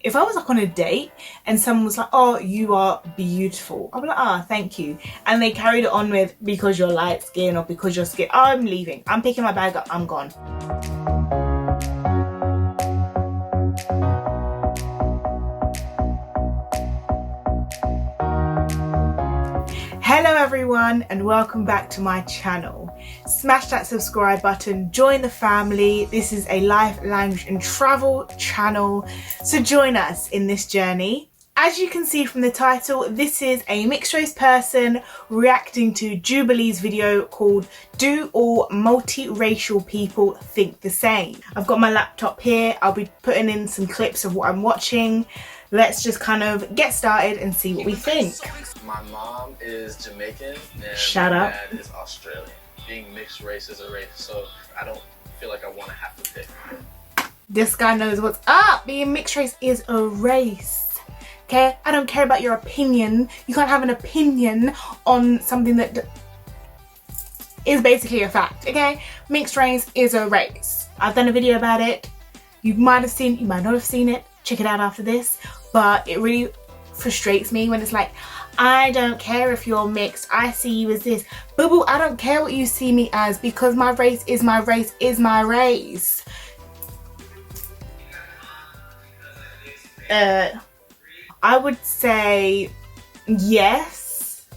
If I was like on a date and someone was like, oh, you are beautiful, I'd be like, ah, thank you. And they carried it on with, because you're light skin or because you're skin, I'm leaving. I'm picking my bag up, I'm gone. Hello everyone and welcome back to my channel. Smash that subscribe button, join the family. This is a life, language and travel channel, so join us in this journey. As you can see from the title, this is a mixed race person reacting to Jubilee's video called Do All Multiracial People Think the Same? I've got my laptop here, I'll be putting in some clips of what I'm watching. Let's just kind of get started and see what we think. My mom is Jamaican and Shut my up. dad is Australian. Being mixed race is a race, so I don't feel like I want to have to pick. This guy knows what's up. Being mixed race is a race. Okay? I don't care about your opinion. You can't have an opinion on something that is basically a fact. Okay? Mixed race is a race. I've done a video about it. You might have seen, you might not have seen it. Check it out after this. But it really frustrates me when it's like, I don't care if you're mixed, I see you as this. Boo boo, I don't care what you see me as because my race is my race is my race. I would say yes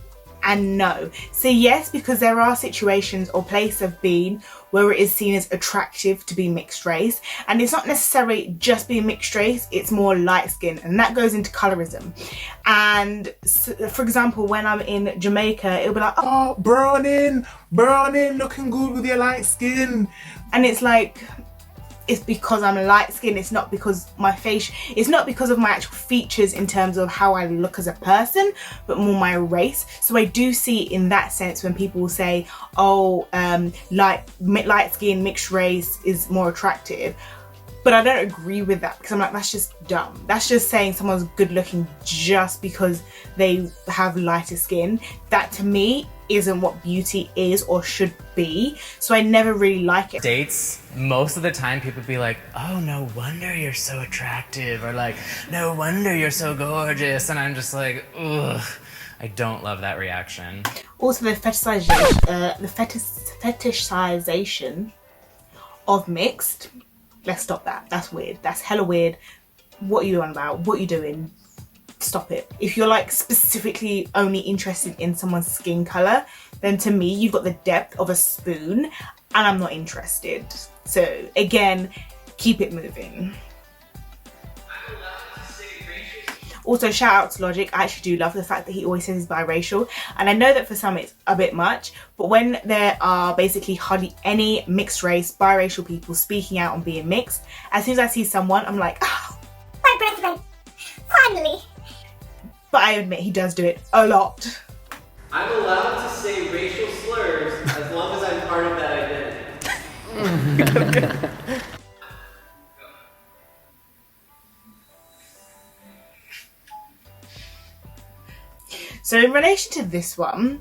and no. So yes, because there are situations or places I've been where it is seen as attractive to be mixed race, and it's not necessarily just being mixed race, it's more light skin, and that goes into colorism. And so, for example, when I'm in Jamaica, it'll be like, oh, browning, looking good with your light skin, and it's like, it's because I'm light skinned, it's not because my face, it's not because of my actual features in terms of how I look as a person, but more my race. So I do see in that sense when people say, oh, light skin, mixed race is more attractive. But I don't agree with that because I'm like, that's just dumb. That's just saying someone's good looking just because they have lighter skin. That to me isn't what beauty is or should be. So I never really like it. Dates, most of the time people be like, oh, no wonder you're so attractive, or like, no wonder you're so gorgeous. And I'm just like, ugh, I don't love that reaction. Also the fetishization of mixed. Let's stop that. That's weird. That's hella weird. What are you on about? What are you doing? Stop it. If you're like specifically only interested in someone's skin color, then to me you've got the depth of a spoon and I'm not interested. So again, keep it moving. Also, shout out to Logic. I actually do love the fact that he always says he's biracial, and I know that for some it's a bit much, but when there are basically hardly any mixed race biracial people speaking out on being mixed, as soon as I see someone I'm like, oh, my birthday, finally. But I admit he does do it a lot. I'm allowed to say racial slurs as long as I'm part of that identity. So in relation to this one,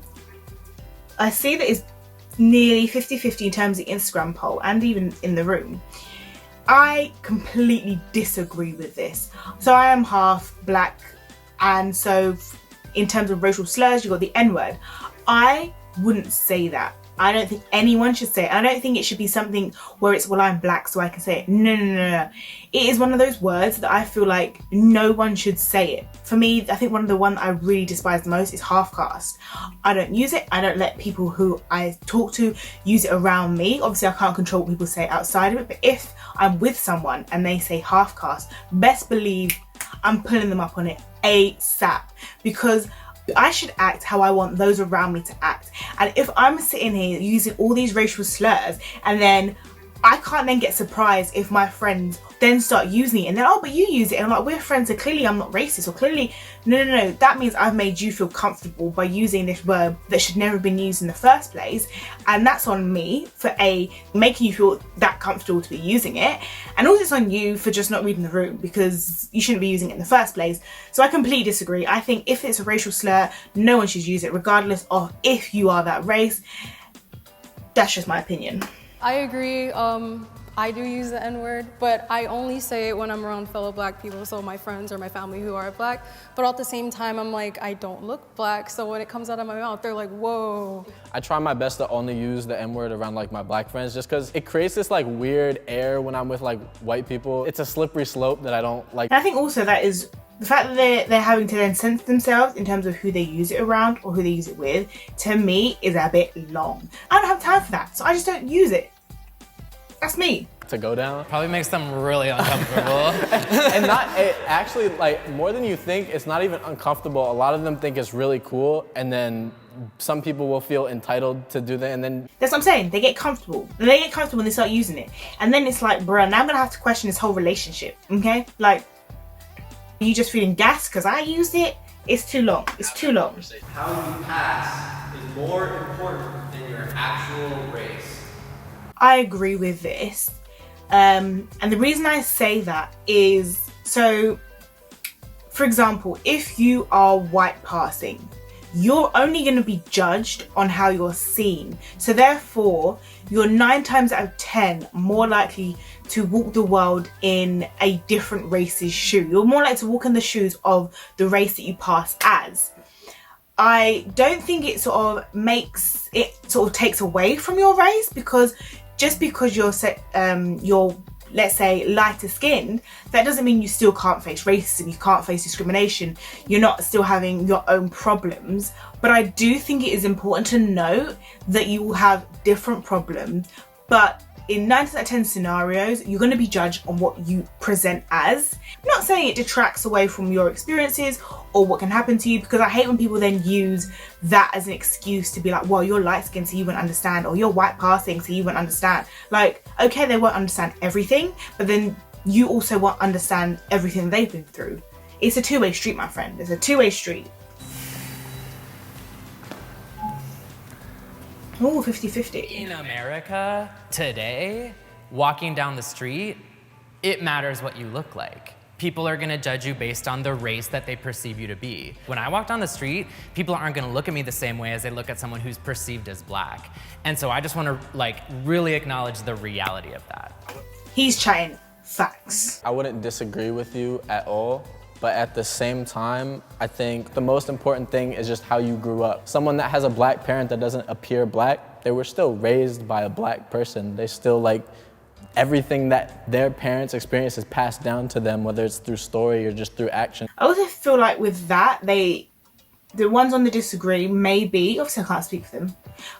I see that it's nearly 50-50 in terms of the Instagram poll and even in the room. I completely disagree with this. So I am half black, and so in terms of racial slurs, you've got the N-word. I wouldn't say that. I don't think anyone should say it. I don't think it should be something where it's, well, I'm black so I can say it. No. It is one of those words that I feel like no one should say it. For me, I think one of the ones I really despise the most is half caste. I don't use it. I don't let people who I talk to use it around me. Obviously, I can't control what people say outside of it, but if I'm with someone and they say half caste, best believe I'm pulling them up on it ASAP, because I should act how I want those around me to act. And if I'm sitting here using all these racial slurs and then I can't then get surprised if my friends then start using it and then, oh, but you use it, and I'm like, we're friends, so clearly I'm not racist, or clearly, no, that means I've made you feel comfortable by using this word that should never have been used in the first place, and that's on me for making you feel that comfortable to be using it, and also it's on you for just not reading the room because you shouldn't be using it in the first place. So I completely disagree. I think if it's a racial slur, no one should use it regardless of if you are that race. That's just my opinion. I agree. I do use the N-word, but I only say it when I'm around fellow black people, so my friends or my family who are black. But at the same time, I'm like, I don't look black, so when it comes out of my mouth, they're like, whoa. I try my best to only use the N-word around like my black friends just because it creates this like weird air when I'm with like white people. It's a slippery slope that I don't like. And I think also that is the fact that they're having to then censor themselves in terms of who they use it around or who they use it with, to me is a bit long. I don't have time for that, so I just don't use it. That's me. To go down. Probably makes them really uncomfortable. And it actually, like, more than you think, it's not even uncomfortable. A lot of them think it's really cool, and then some people will feel entitled to do that, and then... That's what I'm saying, they get comfortable. They get comfortable when they start using it. And then it's like, bruh, now I'm gonna have to question this whole relationship, okay? Like, are you just feeling gassed because I used it? It's too long, it's too long. How you pass is more important than your actual race. I agree with this. And the reason I say that is, so, for example, if you are white passing, you're only going to be judged on how you're seen. So therefore, you're 9 times out of 10 more likely to walk the world in a different race's shoe. You're more likely to walk in the shoes of the race that you pass as. I don't think it sort of takes away from your race, because just because you're let's say lighter skinned, that doesn't mean you still can't face racism, you can't face discrimination, you're not still having your own problems. But I do think it is important to note that you will have different problems, but in 9 out of 10 scenarios, you're going to be judged on what you present as. I'm not saying it detracts away from your experiences or what can happen to you, because I hate when people then use that as an excuse to be like, well, you're light skinned so you won't understand, or you're white passing so you won't understand. Like, okay, they won't understand everything, but then you also won't understand everything they've been through. It's a two-way street, my friend. It's a two-way street. Oh, 50-50. In America today, walking down the street, it matters what you look like. People are gonna judge you based on the race that they perceive you to be. When I walk down the street, people aren't gonna look at me the same way as they look at someone who's perceived as black. And so I just wanna really acknowledge the reality of that. He's chatting facts. I wouldn't disagree with you at all, but at the same time, I think the most important thing is just how you grew up. Someone that has a black parent that doesn't appear black, they were still raised by a black person. They still everything that their parents' experience is passed down to them, whether it's through story or just through action. I also feel like with that, the ones on the disagree, maybe, obviously I can't speak for them,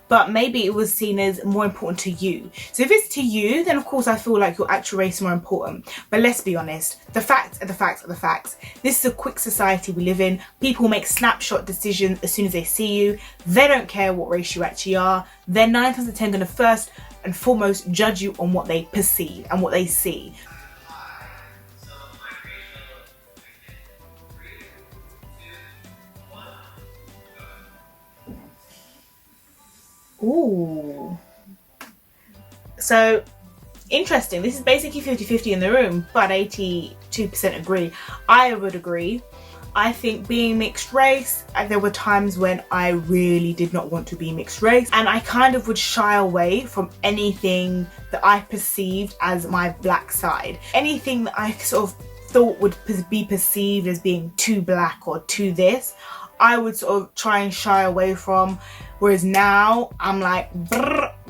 but maybe it was seen as more important to you. So if it's to you, then of course I feel like your actual race is more important. But let's be honest, the facts are the facts are the facts. This is a quick society we live in. People make snapshot decisions as soon as they see you. They don't care what race you actually are. They're 9 times out of 10 going to first and foremost judge you on what they perceive and what they see. Ooh. So, interesting. This is basically 50-50 in the room, but 82% agree. I would agree. I think being mixed race, there were times when I really did not want to be mixed race, and I kind of would shy away from anything that I perceived as my black side. Anything that I sort of thought would be perceived as being too black or too this, I would sort of try and shy away from. Whereas now I'm like,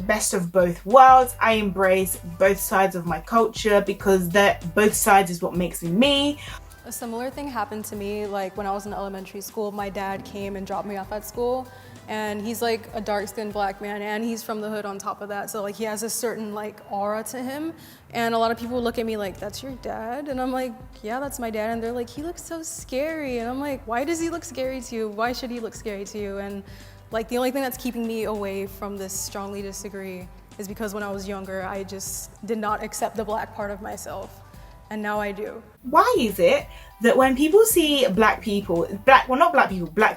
best of both worlds. I embrace both sides of my culture because both sides is what makes me me. A similar thing happened to me when I was in elementary school. My dad came and dropped me off at school, and he's a dark-skinned black man, and he's from the hood on top of that. So he has a certain aura to him, and a lot of people look at me like, that's your dad? And I'm like, yeah, that's my dad. And they're like, he looks so scary. And I'm like, why does he look scary to you? Why should he look scary to you? And the only thing that's keeping me away from this strongly disagree is because when I was younger, I just did not accept the black part of myself. And now I do. Why is it that when people see black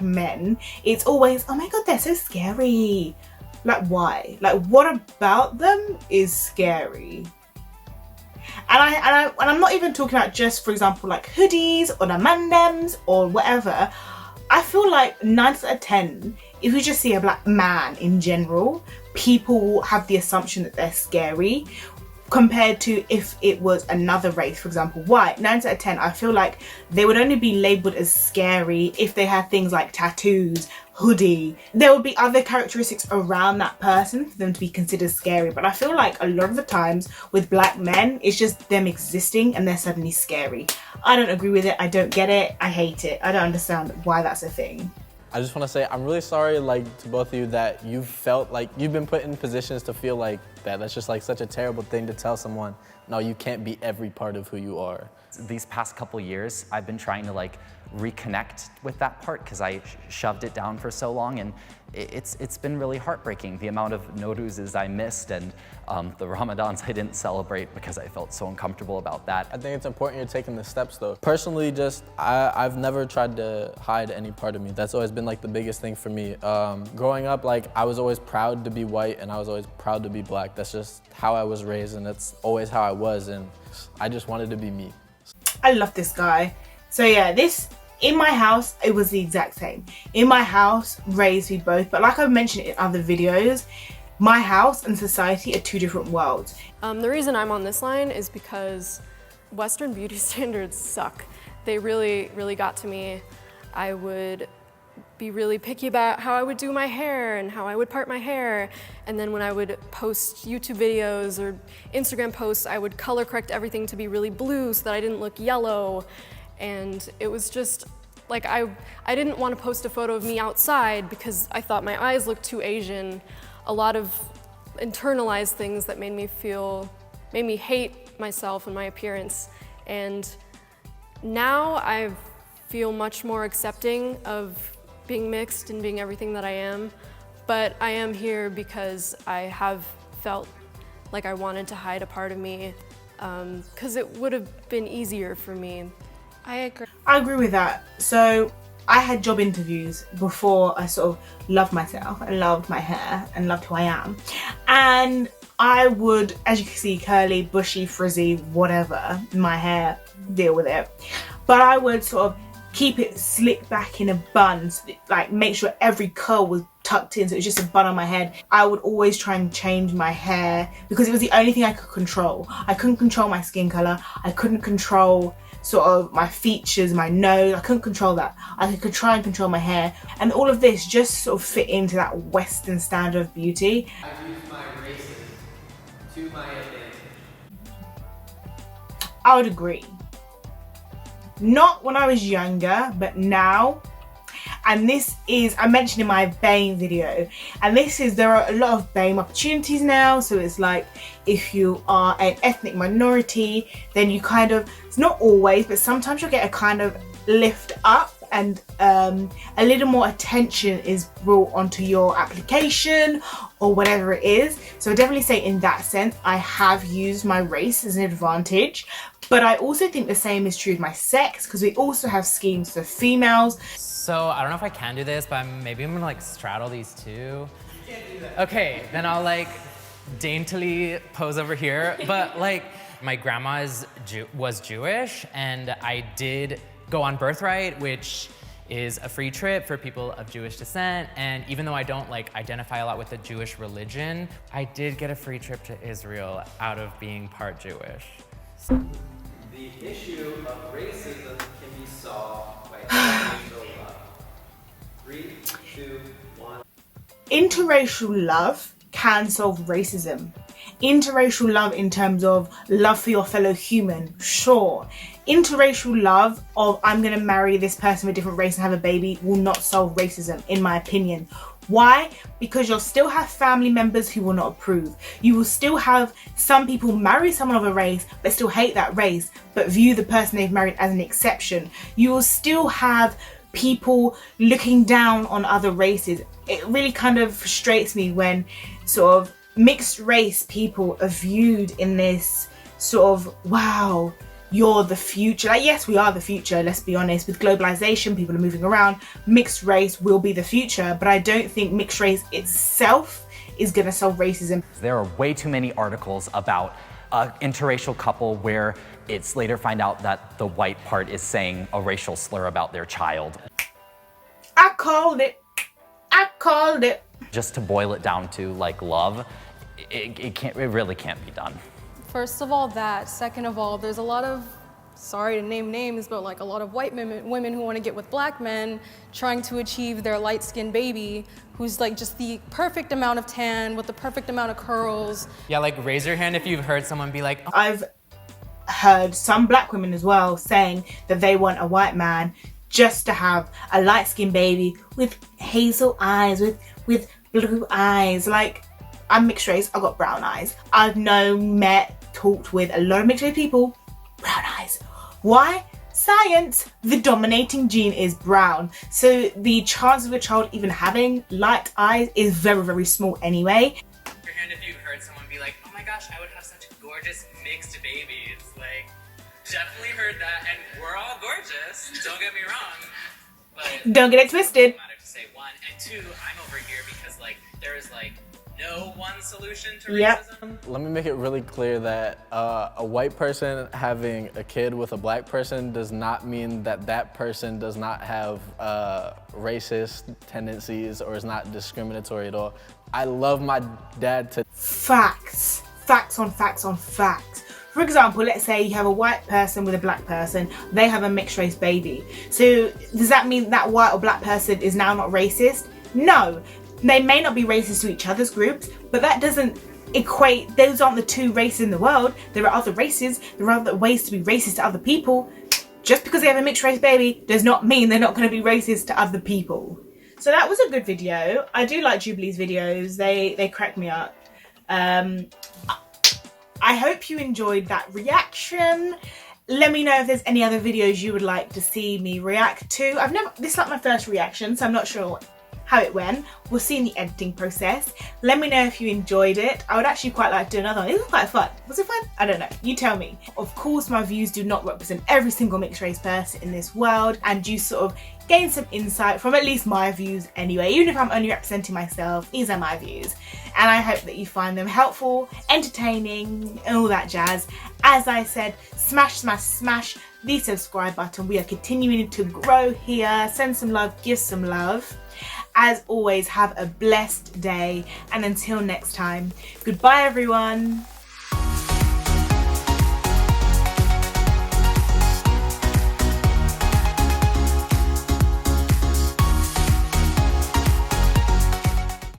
men, it's always, oh my God, they're so scary. Why? What about them is scary? And I'm not even talking about just, for example, hoodies or the mandems or whatever. I feel like 9 out of 10, if you just see a black man in general, people will have the assumption that they're scary. compared to if it was another race, for example white. 9 out of 10, I feel like they would only be labelled as scary if they had things like tattoos, hoodie. There would be other characteristics around that person for them to be considered scary, but I feel like a lot of the times with black men, it's just them existing and they're suddenly scary. I don't agree with it, I don't get it, I hate it. I don't understand why that's a thing. I just want to say I'm really sorry, like, to both of you that you felt like you've been put in positions to feel like that. That's just like such a terrible thing to tell someone. No, you can't be every part of who you are. These past couple years, I've been trying to like reconnect with that part because I shoved it down for so long, and it's been really heartbreaking, the amount of Nowruzes I missed and the Ramadans I didn't celebrate because I felt so uncomfortable about that. I think it's important you're taking the steps though. Personally, I've never tried to hide any part of me. That's always been like the biggest thing for me. Growing up, like, I was always proud to be white and I was always proud to be black. That's just how I was raised and that's always how I was, and I just wanted to be me. I love this guy. So yeah, in my house, it was the exact same. In my house, raised we both, but like I've mentioned in other videos, my house and society are two different worlds. The reason I'm on this line is because Western beauty standards suck. They really, really got to me. I would be really picky about how I would do my hair and how I would part my hair. And then when I would post YouTube videos or Instagram posts, I would color correct everything to be really blue so that I didn't look yellow. And it was just like, I didn't want to post a photo of me outside because I thought my eyes looked too Asian. A lot of internalized things that made me hate myself and my appearance. And now I feel much more accepting of being mixed and being everything that I am. But I am here because I have felt like I wanted to hide a part of me because it would have been easier for me. I agree with that. So I had job interviews before I sort of loved myself and loved my hair and loved who I am. And I would, as you can see, curly, bushy, frizzy, whatever, my hair, deal with it. But I would sort of keep it slicked back in a bun, so that, like, make sure every curl was tucked in so it was just a bun on my head. I would always try and change my hair because it was the only thing I could control. I couldn't control my skin color. I couldn't control sort of my features, my nose. I couldn't control that. I could try and control my hair, and all of this just sort of fit into that Western standard of beauty. I've used my races to my advantage. I would agree. Not when I was younger, but now. And this is, I mentioned in my BAME video, and this is, there are a lot of BAME opportunities now. So it's like, if you are an ethnic minority, then you kind of, it's not always, but sometimes you'll get a kind of lift up and a little more attention is brought onto your application or whatever it is. So I definitely say in that sense, I have used my race as an advantage. But I also think the same is true with my sex, because we also have schemes for females. So I don't know if I can do this, but maybe I'm gonna like straddle these two. You can't do that. Okay, then I'll like daintily pose over here. But like, my grandma was Jewish, and I did go on Birthright, which is a free trip for people of Jewish descent. And even though I don't like identify a lot with the Jewish religion, I did get a free trip to Israel out of being part Jewish. The issue of racism can be solved by interracial love. 3, 2, 1. Interracial love can solve racism. Interracial love in terms of love for your fellow human, sure. Interracial love of I'm gonna marry this person of a different race and have a baby will not solve racism, in my opinion. Why? Because you'll still have family members who will not approve. You will still have some people marry someone of a race but still hate that race, but view the person they've married as an exception. You will still have people looking down on other races. It really kind of frustrates me when sort of mixed race people are viewed in this sort of, wow, you're the future. Like, yes, we are the future, let's be honest. With globalization, people are moving around. Mixed race will be the future, but I don't think mixed race itself is gonna solve racism. There are way too many articles about an interracial couple where it's later find out that the white part is saying a racial slur about their child. I called it. I called it. Just to boil it down to like love, it really can't be done. First of all, that. Second of all, there's a lot of, sorry to name names, but like a lot of white women who want to get with black men trying to achieve their light-skinned baby who's like just the perfect amount of tan with the perfect amount of curls. Yeah, like raise your hand if you've heard someone be like, oh. I've heard some black women as well saying that they want a white man just to have a light-skinned baby with hazel eyes, with blue eyes. Like, I'm mixed race, I've got brown eyes. I've talked with a lot of mixed race people, brown eyes. Why? Science, the dominating gene is brown. So the chance of a child even having light eyes is very, very small anyway. Your hand if you've heard someone be like, oh my gosh, I would have such gorgeous mixed babies. Like, definitely heard that, and we're all gorgeous, don't get me wrong. But don't get it twisted. To say one, and two, I'm over here because like there is like no one solution to Yep. racism. Let me make it really clear that a white person having a kid with a black person does not mean that that person does not have racist tendencies or is not discriminatory at all. I love my dad to... Facts. Facts on facts on facts. For example, let's say you have a white person with a black person, they have a mixed race baby. So does that mean that white or black person is now not racist? No. They may not be racist to each other's groups, but that doesn't equate, those aren't the two races in the world. There are other races, there are other ways to be racist to other people. Just because they have a mixed race baby does not mean they're not going to be racist to other people. So that was a good video. I do like Jubilee's videos, they crack me up. I hope you enjoyed that reaction. Let me know if there's any other videos you would like to see me react to. This is like my first reaction, so I'm not sure how it went. We'll see in the editing process. Let me know if you enjoyed it. I would actually quite like to do another one. It was quite fun. Was it fun? I don't know. You tell me. Of course, my views do not represent every single mixed race person in this world, and you sort of gain some insight from at least my views anyway. Even if I'm only representing myself, these are my views. And I hope that you find them helpful, entertaining, and all that jazz. As I said, smash, smash, smash the subscribe button. We are continuing to grow here. Send some love, give some love. As always, have a blessed day, and until next time, goodbye everyone.